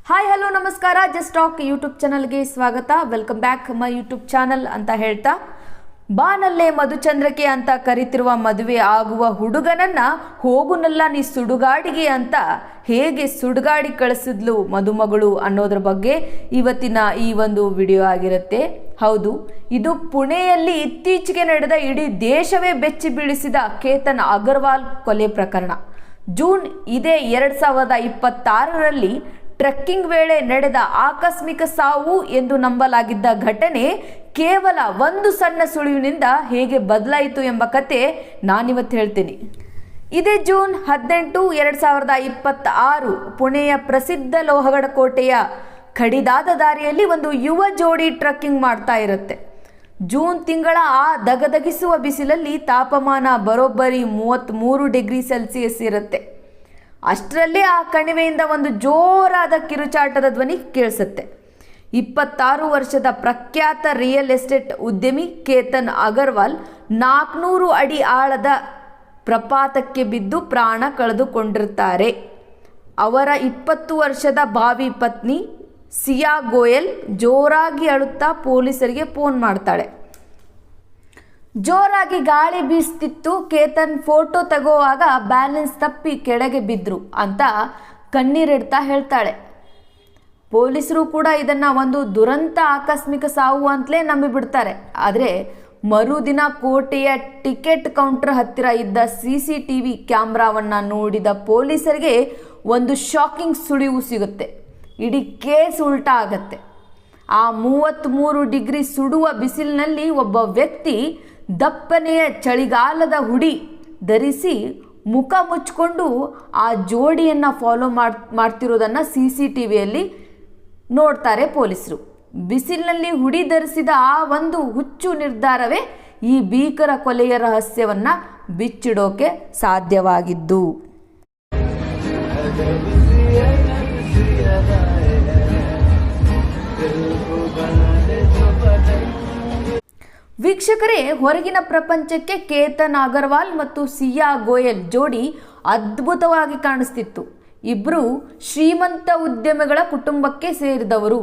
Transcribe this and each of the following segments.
Hi hello ನಮಸ್ಕಾರ. Just talk YouTube ಚಾನಲ್ಗೆ ಸ್ವಾಗತ. Welcome back my YouTube channel ಅಂತ ಹೇಳ್ತಾ, ಬಾನಲ್ಲೇ ಮಧುಚಂದ್ರಕೆ ಅಂತ ಕರಿತಿರುವ ಮದುವೆ ಆಗುವ ಹುಡುಗನನ್ನ ಹೋಗುನಲ್ಲ ನೀ ಸುಡುಗಾಡಿಗೆ ಅಂತ ಹೇಗೆ ಸುಡುಗಾಡಿ ಕಳಿಸಿದ್ಲು ಮದುಮಗಳು ಅನ್ನೋದ್ರ ಬಗ್ಗೆ ಇವತ್ತಿನ ಈ ಒಂದು ವಿಡಿಯೋ ಆಗಿರುತ್ತೆ. ಹೌದು, ಇದು ಪುಣೆಯಲ್ಲಿ ಇತ್ತೀಚೆಗೆ ನಡೆದ ಇಡೀ ದೇಶವೇ ಬೆಚ್ಚಿ ಬೀಳಿಸಿದ ಕೇತನ್ ಅಗರ್ವಾಲ್ ಕೊಲೆ ಪ್ರಕರಣ. ಜೂನ್ 2026ರಲ್ಲಿ ಟ್ರೆಕ್ಕಿಂಗ್ ವೇಳೆ ನಡೆದ ಆಕಸ್ಮಿಕ ಸಾವು ಎಂದು ನಂಬಲಾಗಿದ್ದ ಘಟನೆ ಕೇವಲ ಒಂದು ಸಣ್ಣ ಸುಳಿವಿನಿಂದ ಹೇಗೆ ಬದಲಾಯಿತು ಎಂಬ ಕತೆ ನಾನಿವತ್ತು ಹೇಳ್ತೀನಿ. ಇದೇ ಜೂನ್ 18, 2026 ಪುಣೆಯ ಪ್ರಸಿದ್ಧ ಲೋಹಗಡ ಕೋಟೆಯ ಕಡಿದಾದ ದಾರಿಯಲ್ಲಿ ಒಂದು ಯುವ ಜೋಡಿ ಟ್ರೆಕ್ಕಿಂಗ್ ಮಾಡ್ತಾ ಇರುತ್ತೆ. ಜೂನ್ ತಿಂಗಳ ಆ ದಗದಗಿಸುವ ಬಿಸಿಲಲ್ಲಿ ತಾಪಮಾನ ಬರೋಬ್ಬರಿ 33 ಡಿಗ್ರಿ ಸೆಲ್ಸಿಯಸ್ ಇರುತ್ತೆ. ಅಷ್ಟರಲ್ಲೇ ಆ ಕಣಿವೆಯಿಂದ ಒಂದು ಜೋರಾದ ಕಿರುಚಾಟದ ಧ್ವನಿ ಕೇಳಿಸುತ್ತೆ. 26 ವರ್ಷದ ಪ್ರಖ್ಯಾತ ರಿಯಲ್ ಎಸ್ಟೇಟ್ ಉದ್ಯಮಿ ಕೇತನ್ ಅಗರ್ವಾಲ್ 400 ಅಡಿ ಆಳದ ಪ್ರಪಾತಕ್ಕೆ ಬಿದ್ದು ಪ್ರಾಣ ಕಳೆದುಕೊಂಡಿರ್ತಾರೆ. ಅವರ 20 ವರ್ಷದ ಭಾವಿ ಪತ್ನಿ ಸಿಯಾ ಗೋಯಲ್ ಜೋರಾಗಿ ಅಳುತ್ತಾ ಪೊಲೀಸರಿಗೆ ಫೋನ್ ಮಾಡ್ತಾಳೆ. ಜೋರಾಗಿ ಗಾಳಿ ಬೀಸ್ತಿತ್ತು, ಕೇತನ್ ಫೋಟೋ ತಗೋವಾಗ ಬ್ಯಾಲೆನ್ಸ್ ತಪ್ಪಿ ಕೆಳಗೆ ಬಿದ್ರು ಅಂತ ಕಣ್ಣೀರಿಡ್ತಾ ಹೇಳ್ತಾಳೆ. ಪೊಲೀಸರು ಕೂಡ ಇದನ್ನು ಒಂದು ದುರಂತ ಆಕಸ್ಮಿಕ ಸಾವು ಅಂತಲೇ ನಂಬಿಬಿಡ್ತಾರೆ. ಆದರೆ ಮರುದಿನ ಕೋಟೆಯ ಟಿಕೆಟ್ ಕೌಂಟರ್ ಹತ್ತಿರ ಇದ್ದ CCTV ಕ್ಯಾಮ್ರಾವನ್ನು ನೋಡಿದ ಪೊಲೀಸರಿಗೆ ಒಂದು ಶಾಕಿಂಗ್ ಸುಳಿವು ಸಿಗುತ್ತೆ. ಇಡೀ ಕೇಸ್ ಉಲ್ಟಾ ಆಗತ್ತೆ. ಆ 33 ಡಿಗ್ರಿ ಸುಡುವ ಬಿಸಿಲಿನಲ್ಲಿ ಒಬ್ಬ ವ್ಯಕ್ತಿ ದಪ್ಪನೆಯ ಚಳಿಗಾಲದ ಹುಡಿ ಧರಿಸಿ ಮುಖ ಮುಚ್ಚಿಕೊಂಡು ಆ ಜೋಡಿಯನ್ನು ಫಾಲೋ ಮಾಡ್ತಿರೋದನ್ನು CCTVಯಲ್ಲಿ ನೋಡ್ತಾರೆ ಪೊಲೀಸರು. ಬಿಸಿಲಿನಲ್ಲಿ ಹುಡಿ ಧರಿಸಿದ ಆ ಒಂದು ಹುಚ್ಚು ನಿರ್ಧಾರವೇ ಈ ಭೀಕರ ಕೊಲೆಯ ರಹಸ್ಯವನ್ನು ಬಿಚ್ಚಿಡೋಕೆ ಸಾಧ್ಯವಾಗಿದ್ದು. ವೀಕ್ಷಕರೇ, ಹೊರಗಿನ ಪ್ರಪಂಚಕ್ಕೆ ಕೇತನ್ ಅಗರ್ವಾಲ್ ಮತ್ತು ಸಿಯಾ ಗೋಯಲ್ ಜೋಡಿ ಅದ್ಭುತವಾಗಿ ಕಾಣಿಸ್ತಿತ್ತು. ಇಬ್ಬರು ಶ್ರೀಮಂತ ಉದ್ಯಮಿಗಳ ಕುಟುಂಬಕ್ಕೆ ಸೇರಿದವರು.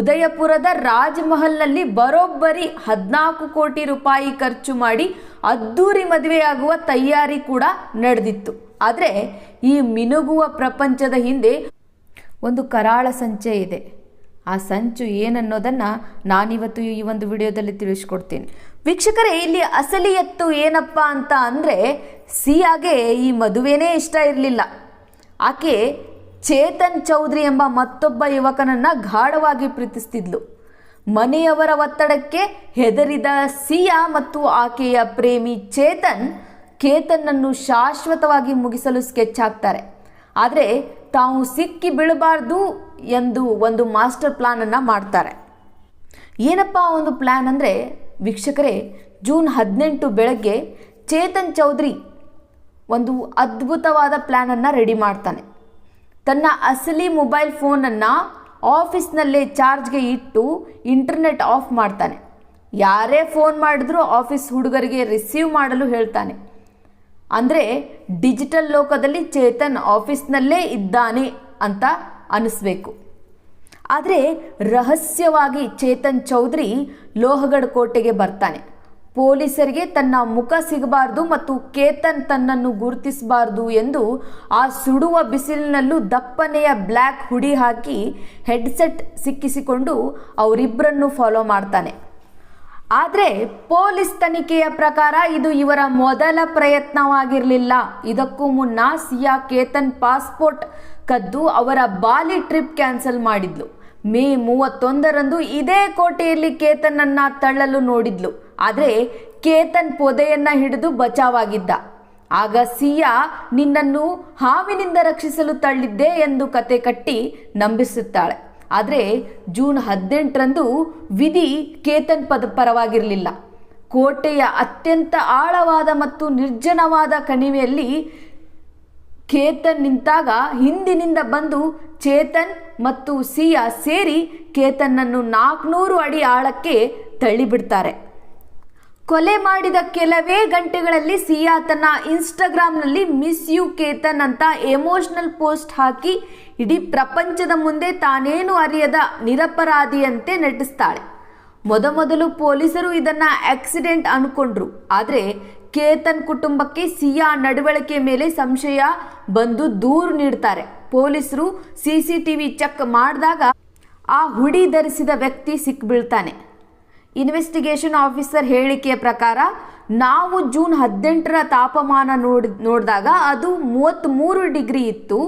ಉದಯಪುರದ ರಾಜ್ಮಹಲ್ನಲ್ಲಿ ಬರೋಬ್ಬರಿ 14 ಕೋಟಿ ರೂಪಾಯಿ ಖರ್ಚು ಮಾಡಿ ಅದ್ದೂರಿ ಮದುವೆಯಾಗುವ ತಯಾರಿ ಕೂಡ ನಡೆದಿತ್ತು. ಆದರೆ ಈ ಮಿನುಗುವ ಪ್ರಪಂಚದ ಹಿಂದೆ ಒಂದು ಕರಾಳ ಸಂಚೆ ಇದೆ. ಆ ಸಂಚು ಏನನ್ನೋದನ್ನು ನಾನಿವತ್ತು ಈ ಒಂದು ವಿಡಿಯೋದಲ್ಲಿ ತಿಳಿಸ್ಕೊಡ್ತೀನಿ. ವೀಕ್ಷಕರೇ, ಇಲ್ಲಿ ಅಸಲಿ ಎತ್ತು ಏನಪ್ಪ ಅಂತ ಅಂದರೆ, ಸಿಯಾಗೆ ಈ ಮದುವೆನೇ ಇಷ್ಟ ಇರಲಿಲ್ಲ. ಆಕೆ ಚೇತನ್ ಚೌಧರಿ ಎಂಬ ಮತ್ತೊಬ್ಬ ಯುವಕನನ್ನು ಗಾಢವಾಗಿ ಪ್ರೀತಿಸ್ತಿದ್ಲು. ಮನೆಯವರ ಒತ್ತಡಕ್ಕೆ ಹೆದರಿದ ಸಿಯಾ ಮತ್ತು ಆಕೆಯ ಪ್ರೇಮಿ ಕೇತನ್ನನ್ನು ಶಾಶ್ವತವಾಗಿ ಮುಗಿಸಲು ಸ್ಕೆಚ್ ಹಾಕ್ತಾರೆ. ಆದರೆ ತಾವು ಸಿಕ್ಕಿ ಬೀಳಬಾರ್ದು ಎಂದು ಒಂದು ಮಾಸ್ಟರ್ ಪ್ಲಾನನ್ನು ಮಾಡ್ತಾರೆ. ಏನಪ್ಪ ಒಂದು ಪ್ಲ್ಯಾನ್ ಅಂದರೆ, ವೀಕ್ಷಕರೇ, ಜೂನ್ 18 ಬೆಳಗ್ಗೆ ಚೇತನ್ ಚೌಧರಿ ಒಂದು ಅದ್ಭುತವಾದ ಪ್ಲ್ಯಾನನ್ನು ರೆಡಿ ಮಾಡ್ತಾನೆ. ತನ್ನ ಅಸಲಿ ಮೊಬೈಲ್ ಫೋನನ್ನು ಆಫೀಸ್ನಲ್ಲೇ ಚಾರ್ಜ್ಗೆ ಇಟ್ಟು ಇಂಟರ್ನೆಟ್ ಆಫ್ ಮಾಡ್ತಾನೆ. ಯಾರೇ ಫೋನ್ ಮಾಡಿದ್ರೂ ಆಫೀಸ್ ಹುಡುಗರಿಗೆ ರಿಸೀವ್ ಮಾಡಲು ಹೇಳ್ತಾನೆ. ಅಂದರೆ ಡಿಜಿಟಲ್ ಲೋಕದಲ್ಲಿ ಚೇತನ್ ಆಫೀಸ್ನಲ್ಲೇ ಇದ್ದಾನೆ ಅಂತ ಅನಿಸ್ಬೇಕು. ಆದರೆ ರಹಸ್ಯವಾಗಿ ಚೇತನ್ ಚೌಧರಿ ಲೋಹಗಢ ಕೋಟೆಗೆ ಬರ್ತಾನೆ. ಪೊಲೀಸರಿಗೆ ತನ್ನ ಮುಖ ಸಿಗಬಾರ್ದು ಮತ್ತು ಕೇತನ್ ತನ್ನನ್ನು ಗುರುತಿಸಬಾರ್ದು ಎಂದು ಆ ಸುಡುವ ಬಿಸಿಲಿನಲ್ಲೂ ದಪ್ಪನೆಯ ಬ್ಲ್ಯಾಕ್ ಹುಡಿ ಹಾಕಿ ಹೆಡ್ಸೆಟ್ ಸಿಕ್ಕಿಸಿಕೊಂಡು ಅವರಿಬ್ಬರನ್ನು ಫಾಲೋ ಮಾಡ್ತಾನೆ. ಆದರೆ ಪೊಲೀಸ್ ತನಿಖೆಯ ಪ್ರಕಾರ ಇದು ಇವರ ಮೊದಲ ಪ್ರಯತ್ನವಾಗಿರಲಿಲ್ಲ. ಇದಕ್ಕೂ ಮುನ್ನ ಸಿಯಾ ಕೇತನ್ ಪಾಸ್ಪೋರ್ಟ್ ಕದ್ದು ಅವರ ಬಾಲಿ ಟ್ರಿಪ್ ಕ್ಯಾನ್ಸಲ್ ಮಾಡಿದ್ಲು. ಮೇ 31ರಂದು ಇದೇ ಕೋಟೆಯಲ್ಲಿ ಕೇತನನ್ನ ತಳ್ಳಲು ನೋಡಿದ್ಲು. ಆದರೆ ಕೇತನ್ ಪೊದೆಯನ್ನ ಹಿಡಿದು ಬಚಾವಾಗಿದ್ದ. ಆಗ ಸಿಯಾ ನಿನ್ನನ್ನು ಹಾವಿನಿಂದ ರಕ್ಷಿಸಲು ತಳ್ಳಿದ್ದೆ ಎಂದು ಕತೆ ಕಟ್ಟಿ ನಂಬಿಸುತ್ತಾಳೆ. ಆದರೆ ಜೂನ್ 18ರಂದು ವಿಧಿ ಕೇತನ್ ಪರವಾಗಿರಲಿಲ್ಲ. ಕೋಟೆಯ ಅತ್ಯಂತ ಆಳವಾದ ಮತ್ತು ನಿರ್ಜನವಾದ ಕಣಿವೆಯಲ್ಲಿ ಕೇತನ್ ನಿಂತಾಗ ಹಿಂದಿನಿಂದ ಬಂದು ಚೇತನ್ ಮತ್ತು ಸಿಯಾ ಸೇರಿ ಕೇತನ್ನನ್ನು 400 ಅಡಿ ಆಳಕ್ಕೆ ತಳ್ಳಿಬಿಡ್ತಾರೆ. ಕೊಲೆ ಮಾಡಿದ ಕೆಲವೇ ಗಂಟೆಗಳಲ್ಲಿ ಸಿಯಾ ತನ್ನ ಇನ್ಸ್ಟಾಗ್ರಾಮ್ನಲ್ಲಿ ಮಿಸ್ ಯು ಕೇತನ್ ಅಂತ ಎಮೋಷನಲ್ ಪೋಸ್ಟ್ ಹಾಕಿ ಇಡೀ ಪ್ರಪಂಚದ ಮುಂದೆ ತಾನೇನು ಅರಿಯದ ನಿರಪರಾಧಿಯಂತೆ ನಟಿಸ್ತಾಳೆ. ಮೊದಲು ಪೊಲೀಸರು ಇದನ್ನ ಆಕ್ಸಿಡೆಂಟ್ ಅನ್ಕೊಂಡ್ರು. ಆದರೆ ಕೇತನ್ ಕುಟುಂಬಕ್ಕೆ ಸಿಯಾ ನಡವಳಿಕೆ ಮೇಲೆ ಸಂಶಯ ಬಂದು ದೂರು ನೀಡ್ತಾರೆ. ಪೊಲೀಸರು CCTV ಚೆಕ್ ಮಾಡಿದಾಗ ಆ ಹುಡಿ ಧರಿಸಿದ ವ್ಯಕ್ತಿ ಸಿಕ್ಬೀಳ್ತಾನೆ. ಇನ್ವೆಸ್ಟಿಗೇಷನ್ ಆಫೀಸರ್ ಹೇಳಿಕೆಯ ಪ್ರಕಾರ ನಾವು ಜೂನ್ 18ರ ತಾಪಮಾನ ನೋಡಿದಾಗ ಅದು 33 ಡಿಗ್ರಿ ಇತ್ತು.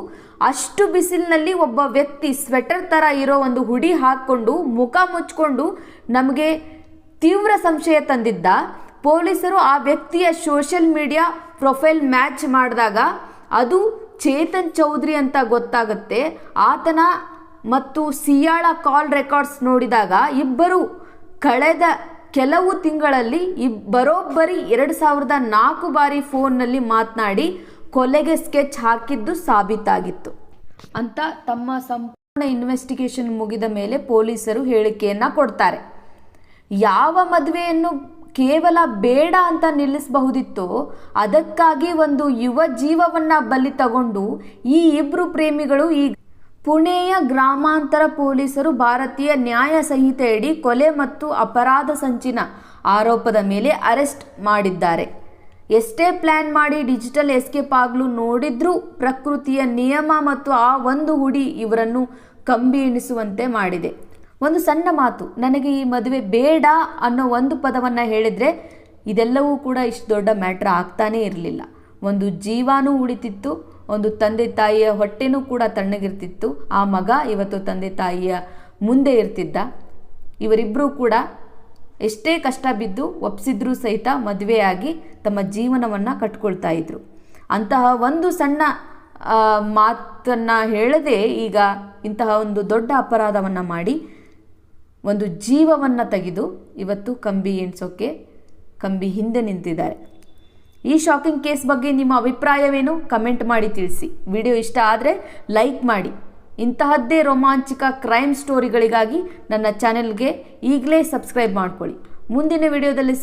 ಅಷ್ಟು ಬಿಸಿಲಿನಲ್ಲಿ ಒಬ್ಬ ವ್ಯಕ್ತಿ ಸ್ವೆಟರ್ ಥರ ಇರೋ ಒಂದು ಹುಡಿ ಹಾಕ್ಕೊಂಡು ಮುಖ ಮುಚ್ಕೊಂಡು ನಮಗೆ ತೀವ್ರ ಸಂಶಯ ತಂದಿದ್ದ. ಪೊಲೀಸರು ಆ ವ್ಯಕ್ತಿಯ ಸೋಷಿಯಲ್ ಮೀಡಿಯಾ ಪ್ರೊಫೈಲ್ ಮ್ಯಾಚ್ ಮಾಡಿದಾಗ ಅದು ಚೇತನ್ ಚೌಧರಿ ಅಂತ ಗೊತ್ತಾಗುತ್ತೆ. ಆತನ ಮತ್ತು ಸಿಯಾಳ ಕಾಲ್ ರೆಕಾರ್ಡ್ಸ್ ನೋಡಿದಾಗ ಇಬ್ಬರು ಕಳೆದ ಕೆಲವು ತಿಂಗಳಲ್ಲಿ ಬರೋಬ್ಬರಿ 2004 ಬಾರಿ ಫೋನ್ನಲ್ಲಿ ಮಾತನಾಡಿ ಕೊಲೆಗೆ ಸ್ಕೆಚ್ ಹಾಕಿದ್ದು ಸಾಬೀತಾಗಿತ್ತು ಅಂತ ತಮ್ಮ ಸಂಪೂರ್ಣ ಇನ್ವೆಸ್ಟಿಗೇಷನ್ ಮುಗಿದ ಮೇಲೆ ಪೊಲೀಸರು ಹೇಳಿಕೆಯನ್ನು ಕೊಡ್ತಾರೆ. ಯಾವ ಮದುವೆಯನ್ನು ಕೇವಲ ಬೇಡ ಅಂತ ನಿಲ್ಲಿಸಬಹುದಿತ್ತೋ ಅದಕ್ಕಾಗಿ ಒಂದು ಯುವ ಜೀವವನ್ನ ಬಲಿ ತಗೊಂಡು ಈ ಇಬ್ರು ಪ್ರೇಮಿಗಳು ಈ ಪುಣೆಯ ಗ್ರಾಮಾಂತರ ಪೊಲೀಸರು ಭಾರತೀಯ ನ್ಯಾಯ ಸಂಹಿತೆಯಡಿ ಕೊಲೆ ಮತ್ತು ಅಪರಾಧ ಸಂಚಿನ ಆರೋಪದ ಮೇಲೆ ಅರೆಸ್ಟ್ ಮಾಡಿದ್ದಾರೆ. ಎಷ್ಟೇ ಪ್ಲಾನ್ ಮಾಡಿ ಡಿಜಿಟಲ್ ಎಸ್ಕೇಪ್ ಆಗಲು ನೋಡಿದ್ರೂ ಪ್ರಕೃತಿಯ ನಿಯಮ ಮತ್ತು ಆ ಒಂದು ಹುಡಿ ಇವರನ್ನು ಕಂಬಿ ಎಣಿಸುವಂತೆ ಮಾಡಿದೆ. ಒಂದು ಸಣ್ಣ ಮಾತು, ನನಗೆ ಈ ಮದುವೆ ಬೇಡ ಅನ್ನೋ ಒಂದು ಪದವನ್ನು ಹೇಳಿದರೆ ಇದೆಲ್ಲವೂ ಕೂಡ ಇಷ್ಟು ದೊಡ್ಡ ಮ್ಯಾಟ್ರ್ ಆಗ್ತಾನೇ ಇರಲಿಲ್ಲ. ಒಂದು ಜೀವಾನೂ ಉಳಿತಿತ್ತು, ಒಂದು ತಂದೆ ತಾಯಿಯ ಹೊಟ್ಟೆನೂ ಕೂಡ ತಣ್ಣಗಿರ್ತಿತ್ತು. ಆ ಮಗ ಇವತ್ತು ತಂದೆ ತಾಯಿಯ ಮುಂದೆ ಇರ್ತಿದ್ದ. ಇವರಿಬ್ಬರೂ ಕೂಡ ಎಷ್ಟೇ ಕಷ್ಟ ಬಿದ್ದು ಒಪ್ಪಿಸಿದ್ರೂ ಸಹಿತ ಮದುವೆಯಾಗಿ ತಮ್ಮ ಜೀವನವನ್ನು ಕಟ್ಕೊಳ್ತಾ ಇದ್ರು. ಅಂತಹ ಒಂದು ಸಣ್ಣ ಮಾತನ್ನು ಹೇಳದೆ ಈಗ ಇಂತಹ ಒಂದು ದೊಡ್ಡ ಅಪರಾಧವನ್ನು ಮಾಡಿ ಒಂದು ಜೀವವನ್ನು ತೆಗೆದು ಇವತ್ತು ಕಂಬಿ ಎಣಿಸೋಕ್ಕೆ ಕಂಬಿ ಹಿಂದೆ ನಿಂತಿದ್ದಾರೆ. ಈ ಶಾಕಿಂಗ್ ಕೇಸ್ ಬಗ್ಗೆ ನಿಮ್ಮ ಅಭಿಪ್ರಾಯವೇನು? ಕಮೆಂಟ್ ಮಾಡಿ ತಿಳಿಸಿ. ವಿಡಿಯೋ ಇಷ್ಟ ಆದರೆ ಲೈಕ್ ಮಾಡಿ. ಇಂತಹದ್ದೇ ರೋಮಾಂಚಕ ಕ್ರೈಮ್ ಸ್ಟೋರಿಗಳಿಗಾಗಿ ನನ್ನ ಚಾನೆಲ್ಗೆ ಈಗಲೇ ಸಬ್ಸ್ಕ್ರೈಬ್ ಮಾಡ್ಕೊಳ್ಳಿ. ಮುಂದಿನ ವಿಡಿಯೋದಲ್ಲಿ